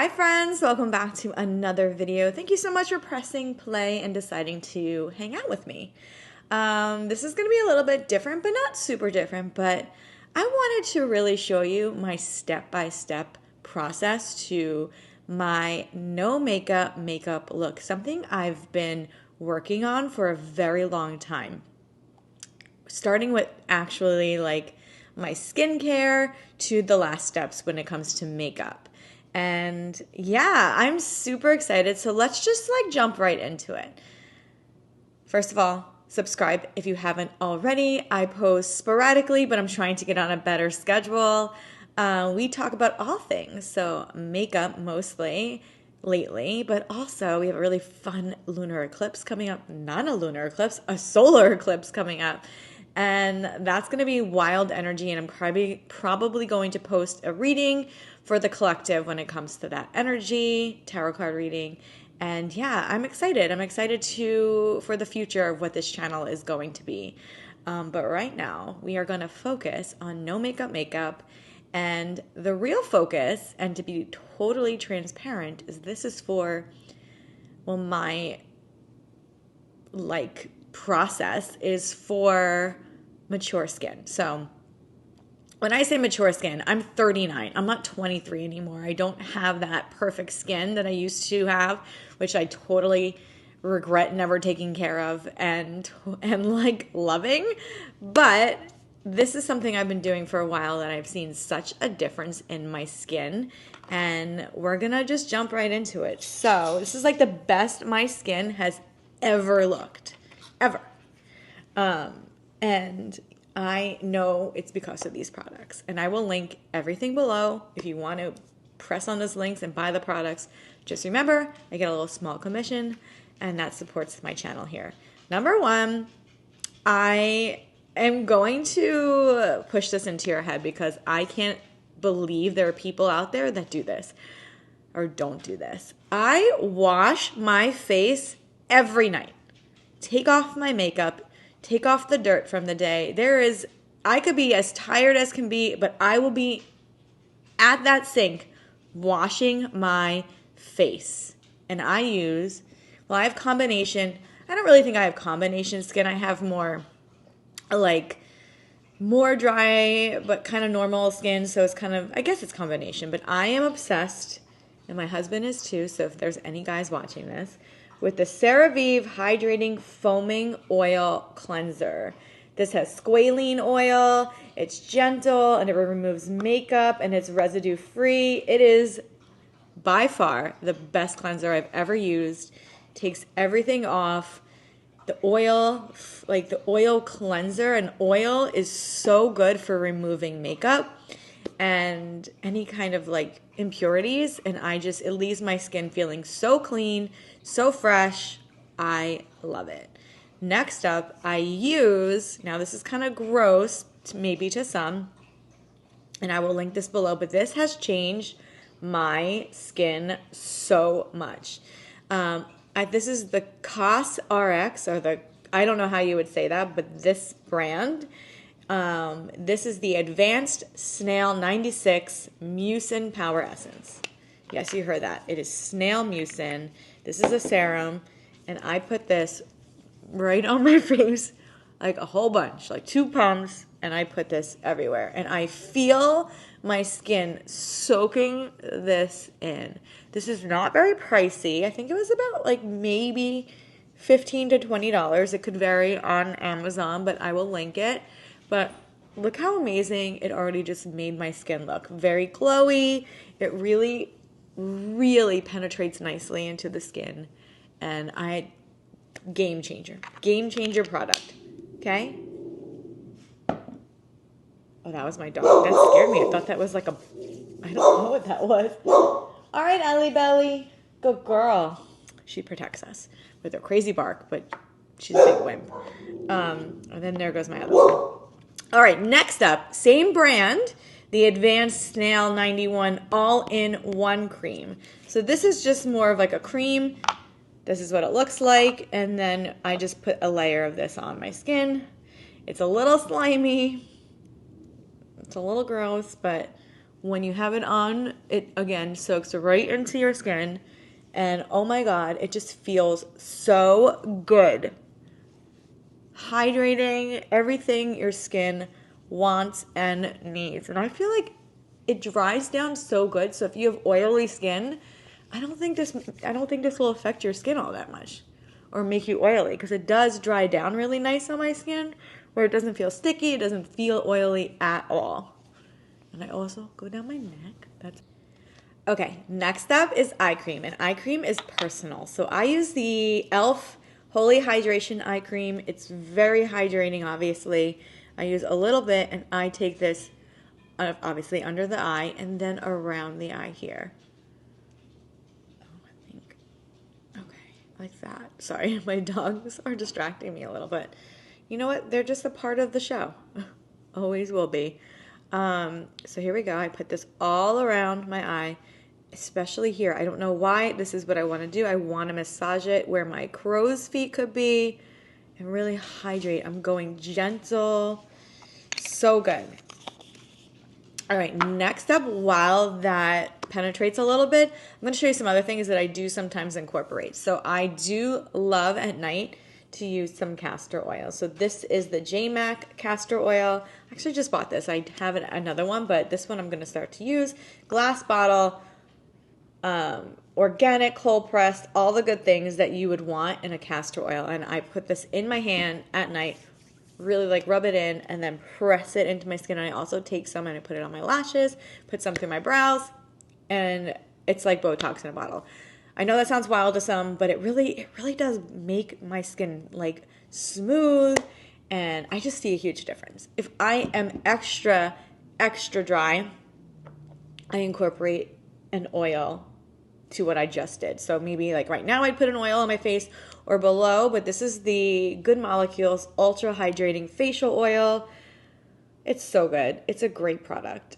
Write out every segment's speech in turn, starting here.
Hi friends, welcome back to another video. Thank you so much for pressing play and deciding to hang out with me. This is going to be a little bit different, but not super different, but I wanted to really show you my step-by-step process to my no makeup look, something I've been working on for a very long time. Starting with actually like my skincare to the last steps when it comes to makeup. And yeah, I'm super excited. So let's just like jump right into it. First of all, subscribe if you haven't already. I post sporadically, but I'm trying to get on a better schedule. We talk about all things. So makeup mostly lately, but also we have a really fun lunar eclipse coming up. Not a lunar eclipse, a solar eclipse coming up. And that's going to be wild energy, and I'm probably going to post a reading for the collective when it comes to that energy, tarot card reading. And yeah, I'm excited. I'm excited for the future of what this channel is going to be. But right now, we are going to focus on no makeup. And the real focus, and to be totally transparent, is this is for, well, my process is for mature skin. So when I say mature skin, I'm 39. I'm not 23 anymore. I don't have that perfect skin that I used to have, which I totally regret never taking care of and like loving. But this is something I've been doing for a while that I've seen such a difference in my skin, and we're gonna just jump right into it. So this is like the best my skin has ever looked. Ever. And I know it's because of these products. And I will link everything below if you want to press on those links and buy the products. Just remember, I get a little small commission, and that supports my channel here. Number one, I am going to push this into your head because I can't believe there are people out there that do this or don't do this. I wash my face every night. Take off my makeup, take off the dirt from the day. I could be as tired as can be, but I will be at that sink washing my face. And I have combination. I don't really think I have combination skin. I have more dry, but kind of normal skin. So it's kind of, I guess it's combination, but I am obsessed, and my husband is too. So if there's any guys watching this, with the CeraVe Hydrating Foaming Oil Cleanser. This has squalene oil, it's gentle, and it removes makeup, and it's residue-free. It is by far the best cleanser I've ever used. Takes everything off. The oil, like the oil cleanser, and oil is so good for removing makeup and any kind of like impurities, and it leaves my skin feeling so clean, so fresh. I love it. Next up, now this is kind of gross maybe to some, and I will link this below, but this has changed my skin so much. This is the COSRX, I don't know how you would say that, but this brand. This is the Advanced Snail 96 Mucin Power Essence. Yes, you heard that. It is snail mucin. This is a serum, and I put this right on my face, like a whole bunch, like 2 pumps, and I put this everywhere. And I feel my skin soaking this in. This is not very pricey. I think it was about like maybe $15 to $20. It could vary on Amazon, but I will link it. But look how amazing it already just made my skin look. Very glowy. It really, really penetrates nicely into the skin. And game changer. Game changer product. Okay? Oh, that was my dog. That scared me. I thought that was I don't know what that was. All right, Ellie Belly. Good girl. She protects us with her crazy bark, but she's a big wimp. And then there goes my other one. All right, next up, same brand, the Advanced Snail 91 All-in-One Cream. So this is just more of like a cream. This is what it looks like, and then I just put a layer of this on my skin. It's a little slimy. It's a little gross, but when you have it on, it again soaks right into your skin. And oh my God, it just feels so good. Hydrating, everything your skin wants and needs. And I feel like it dries down so good. So if you have oily skin, I don't think this will affect your skin all that much or make you oily, because it does dry down really nice on my skin where it doesn't feel sticky, it doesn't feel oily at all. And I also go down my neck. That's okay. Next up is eye cream, and eye cream is personal. So I use the E.L.F Holy Hydration Eye Cream. It's very hydrating, obviously. I use a little bit, and I take this obviously under the eye and then around the eye here. Oh, I think, okay, like that. Sorry, my dogs are distracting me a little bit. You know what? They're just a part of the show. Always will be. So here we go. I put this all around my eye, especially here. I don't know why. This is what I want to do. I want to massage it where my crow's feet could be and really hydrate. I'm going gentle. So good. All right, next up, while that penetrates a little bit, I'm going to show you some other things that I do sometimes incorporate. So I do love at night to use some castor oil. So this is the JMac castor oil. I actually just bought this. I have another one, but this one I'm going to start to use. Glass bottle, organic, cold pressed, all the good things that you would want in a castor oil. And I put this in my hand at night, really like rub it in and then press it into my skin. And I also take some and I put it on my lashes, put some through my brows, and it's like Botox in a bottle. I know that sounds wild to some, but it really does make my skin like smooth, and I just see a huge difference. If I am extra dry, I incorporate an oil to what I just did. So maybe like right now I'd put an oil on my face or below, but this is the Good Molecules Ultra Hydrating Facial Oil. It's so good. It's a great product.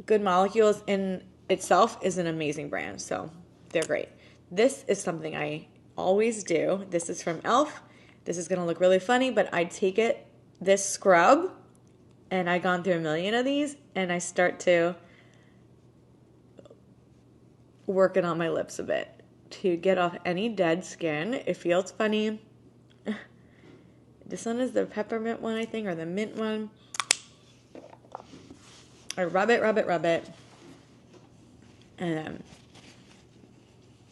Good Molecules in itself is an amazing brand, so they're great. This is something I always do. This is from E.L.F. This is going to look really funny, but I take this scrub, and I've gone through a million of these, and I start to work it on my lips a bit to get off any dead skin. It feels funny. This one is the peppermint one, I think, or the mint one. I rub it, and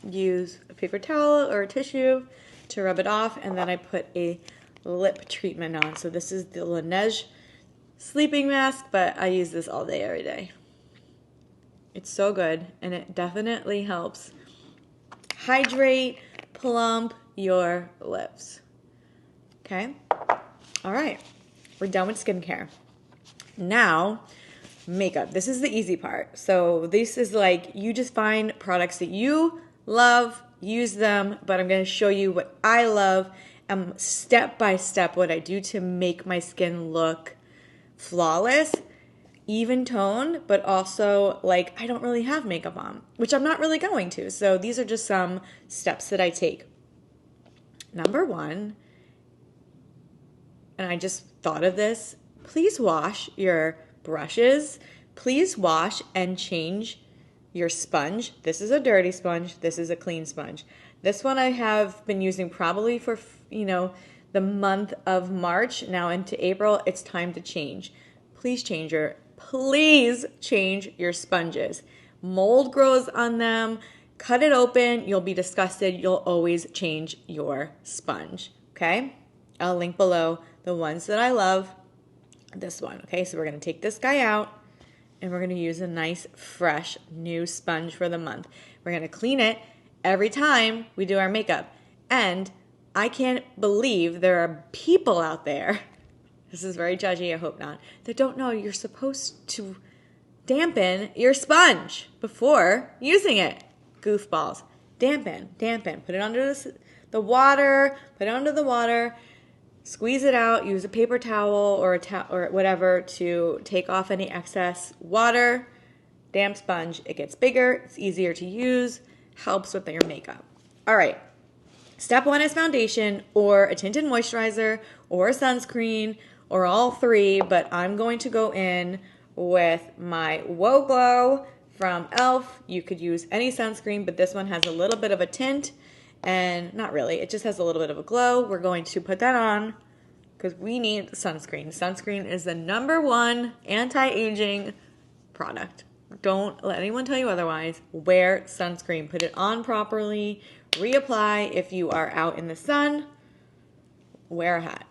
use a paper towel or a tissue to rub it off, and then I put a lip treatment on. So this is the Laneige sleeping mask, but I use this all day, every day. It's so good, and it definitely helps hydrate, plump your lips. Okay? All right. We're done with skincare. Now, makeup. This is the easy part. So this is like, you just find products that you love, use them, but I'm going to show you what I love and step by step what I do to make my skin look flawless, even toned, but also like I don't really have makeup on, which I'm not really going to. So these are just some steps that I take. Number one, and I just thought of this, please wash your brushes. Please wash and change your sponge. This is a dirty sponge. This is a clean sponge. This one I have been using probably for, the month of March. Now into April, it's time to change. Please change your sponges. Mold grows on them. Cut it open. You'll be disgusted. You'll always change your sponge. Okay? I'll link below the ones that I love. This one. Okay, so we're going to take this guy out, and we're going to use a nice, fresh, new sponge for the month. We're going to clean it every time we do our makeup. And I can't believe there are people out there, this is very judgy, I hope not, that don't know you're supposed to dampen your sponge before using it. Goofballs. Dampen. Put it under the water, squeeze it out, use a paper towel or or whatever to take off any excess water. Damp sponge, it gets bigger, it's easier to use, helps with your makeup. All right, step one is foundation or a tinted moisturizer or a sunscreen or all three, but I'm going to go in with my Whoa Glow from E.L.F. You could use any sunscreen, but this one has a little bit of a tint, and not really, it just has a little bit of a glow. We're going to put that on because we need sunscreen. Sunscreen is the #1 anti-aging product. Don't let anyone tell you otherwise. Wear sunscreen. Put it on properly. Reapply if you are out in the sun. Wear a hat.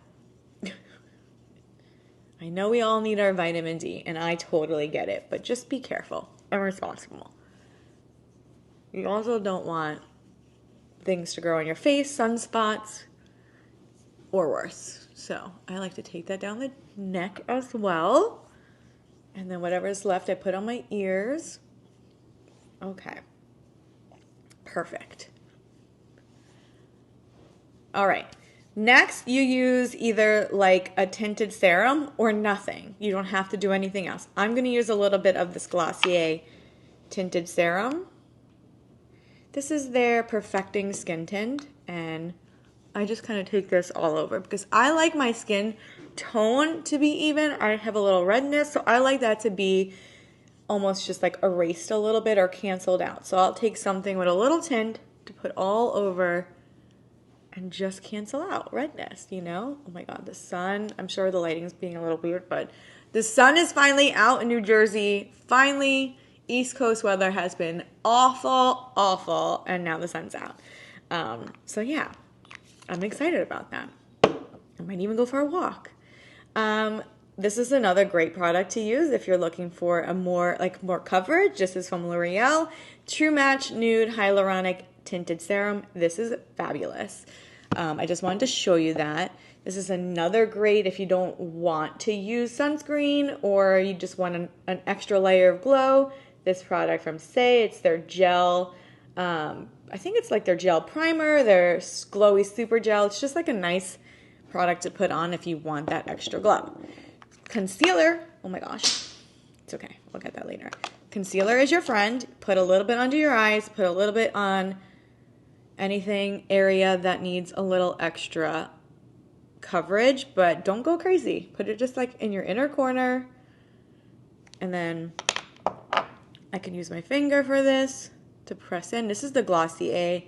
I know we all need our vitamin D, and I totally get it, but just be careful and responsible. You also don't want things to grow on your face, sunspots, or worse. So I like to take that down the neck as well. And then whatever's left, I put on my ears. Okay. Perfect. All right. Next, you use either like a tinted serum or nothing. You don't have to do anything else. I'm going to use a little bit of this Glossier tinted serum. This is their Perfecting Skin Tint, and I just kind of take this all over because I like my skin tone to be even. I have a little redness, so I like that to be almost just like erased a little bit or canceled out. So I'll take something with a little tint to put all over and just cancel out redness, you know? Oh my God, the sun. I'm sure the lighting's being a little weird, but the sun is finally out in New Jersey. Finally, East Coast weather has been awful, and now the sun's out. So yeah, I'm excited about that. I might even go for a walk. This is another great product to use if you're looking for a more coverage. This is from L'Oreal True Match Nude Hyaluronic Tinted Serum. This is fabulous. I just wanted to show you that. This is another great if you don't want to use sunscreen or you just want an extra layer of glow. This product from Say, it's their gel. I think it's like their gel primer, their glowy super gel. It's just like a nice product to put on if you want that extra glow. Concealer, oh my gosh, it's okay, we'll get that later. Concealer is your friend. Put a little bit under your eyes, put a little bit on anything area that needs a little extra coverage, but don't go crazy. Put it just like in your inner corner, and then I can use my finger for this to press in. This is the Glossier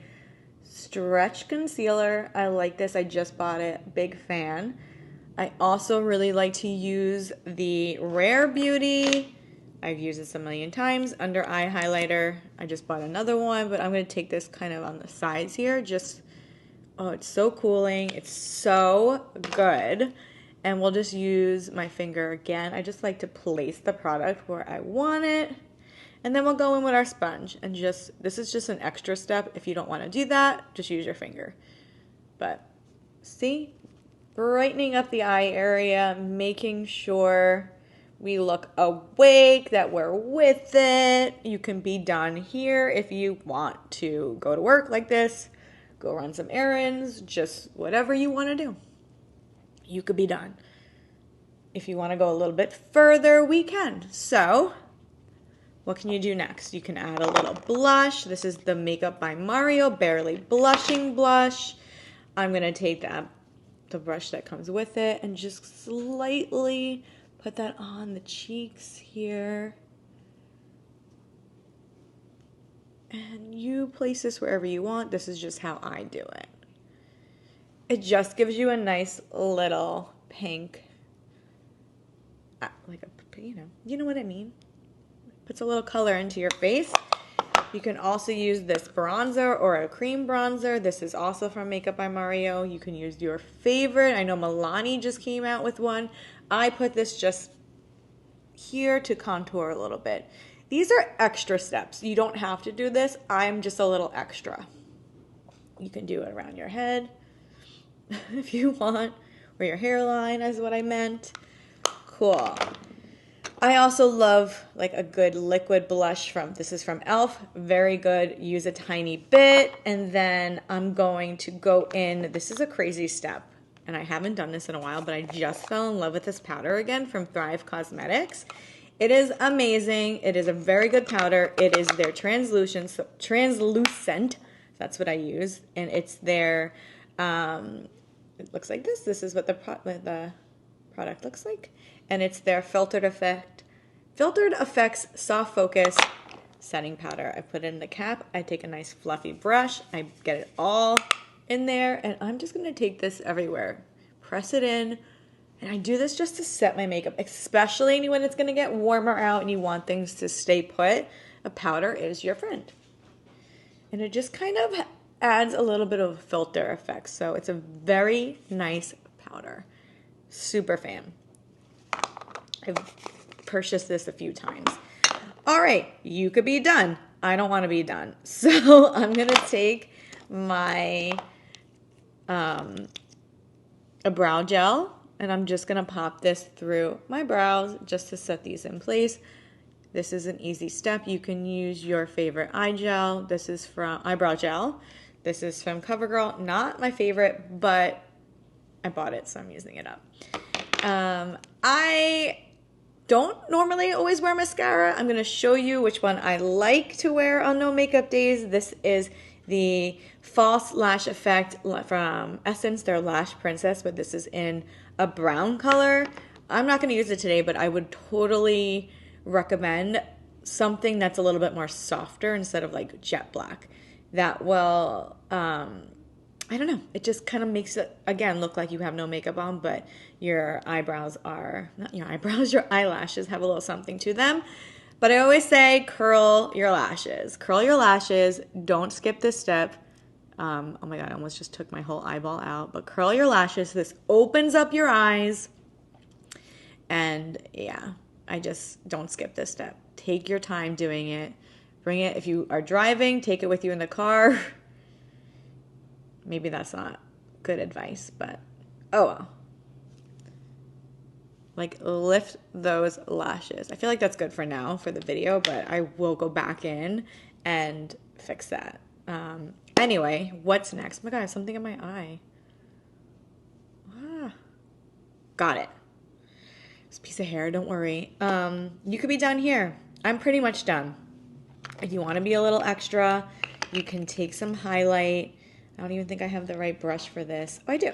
Stretch Concealer. I like this. I just bought it. Big fan. I also really like to use the Rare Beauty. I've used this a million times. Under eye highlighter. I just bought another one, but I'm going to take this kind of on the sides here. Just, oh, it's so cooling. It's so good. And we'll just use my finger again. I just like to place the product where I want it. And then we'll go in with our sponge. And this is just an extra step. If you don't want to do that, just use your finger. But see? Brightening up the eye area, making sure we look awake, that we're with it. You can be done here if you want to go to work like this, go run some errands, just whatever you want to do. You could be done. If you want to go a little bit further, we can. So, what can you do next? You can add a little blush. This is the Makeup by Mario Barely Blushing Blush. I'm going to take the brush that comes with it and just slightly put that on the cheeks here. And you place this wherever you want. This is just how I do it. It just gives you a nice little pink, like a, you know what I mean? Puts a little color into your face. You can also use this bronzer or a cream bronzer. This is also from Makeup by Mario. You can use your favorite. I know Milani just came out with one. I put this just here to contour a little bit. These are extra steps. You don't have to do this. I'm just a little extra. You can do it around your head if you want, or your hairline is what I meant. Cool. I also love like a good liquid blush this is from E.L.F. Very good. Use a tiny bit, and then I'm going to go in. This is a crazy step, and I haven't done this in a while, but I just fell in love with this powder again from Thrive Cosmetics. It is amazing. It is a very good powder. It is their translucent. That's what I use, and it's their. It looks like this. This is what the product looks like. And it's their Filtered Effect Filtered Effects Soft Focus Setting Powder. I put it in the cap. I take a nice fluffy brush. I get it all in there, and I'm just going to take this everywhere. Press it in, and I do this just to set my makeup, especially when it's going to get warmer out and you want things to stay put. A powder is your friend. And it just kind of adds a little bit of filter effect. So it's a very nice powder. Super fan. I've purchased this a few times. All right, you could be done. I don't want to be done. So I'm going to take my a brow gel, and I'm just going to pop this through my brows just to set these in place. This is an easy step. You can use your favorite eye gel. This is from eyebrow gel. This is from CoverGirl. Not my favorite, but I bought it, so I'm using it up. I don't normally always wear mascara. I'm going to show you which one I like to wear on no makeup days. This is the False Lash Effect from Essence, their Lash Princess, but this is in a brown color. I'm not going to use it today, but I would totally recommend something that's a little bit more softer instead of like jet black. That will, I don't know, it just kind of makes it, again, look like you have no makeup on, but your eyebrows are, not your eyebrows, your eyelashes have a little something to them. But I always say curl your lashes. Curl your lashes. Don't skip this step. Oh my God, I almost just took my whole eyeball out. But curl your lashes. This opens up your eyes. And yeah, I just don't skip this step. Take your time doing it. Bring it, if you are driving, take it with you in the car. Maybe that's not good advice, but oh well. Like, lift those lashes. I feel like that's good for now for the video, but I will go back in and fix that. Anyway, what's next? Oh my God, I have something in my eye. Got it. This piece of hair, don't worry. You could be done here. I'm pretty much done. If you want to be a little extra, you can take some highlight. I don't even think I have the right brush for this. Oh, I do.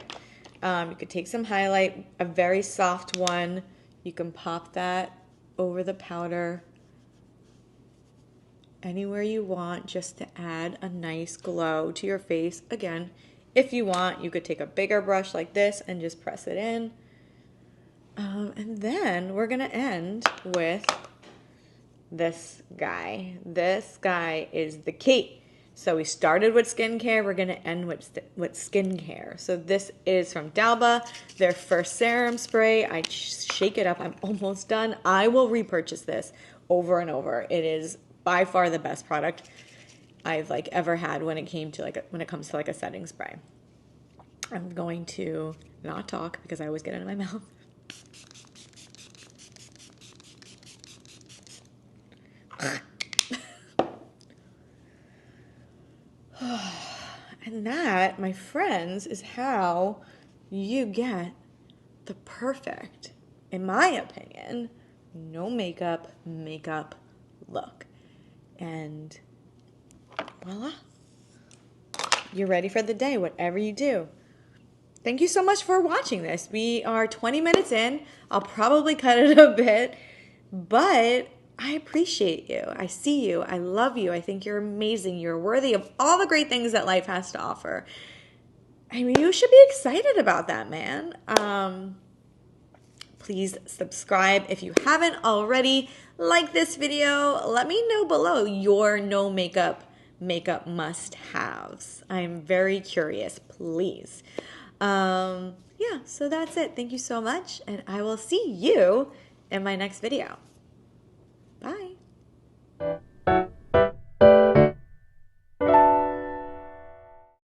You could take some highlight, a very soft one. You can pop that over the powder anywhere you want just to add a nice glow to your face. Again, if you want, you could take a bigger brush like this and just press it in. And then we're going to end with this guy. This guy is the key. So we started with skincare. We're going to end with skincare. So this is from Dalba, their first serum spray. I shake it up. I'm almost done. I will repurchase this over and over. It is by far the best product I've ever had when it comes to a setting spray. I'm going to not talk because I always get it in my mouth. And that, my friends, is how you get the perfect, in my opinion, no makeup look. And voila. You're ready for the day, whatever you do. Thank you so much for watching this. We are 20 minutes in. I'll probably cut it a bit, but I appreciate you. I see you. I love you. I think you're amazing. You're worthy of all the great things that life has to offer. I mean, you should be excited about that, man. Please subscribe if you haven't already. Like this video. Let me know below your no makeup must-haves. I'm very curious. Please. Yeah, so that's it. Thank you so much, and I will see you in my next video. Bye.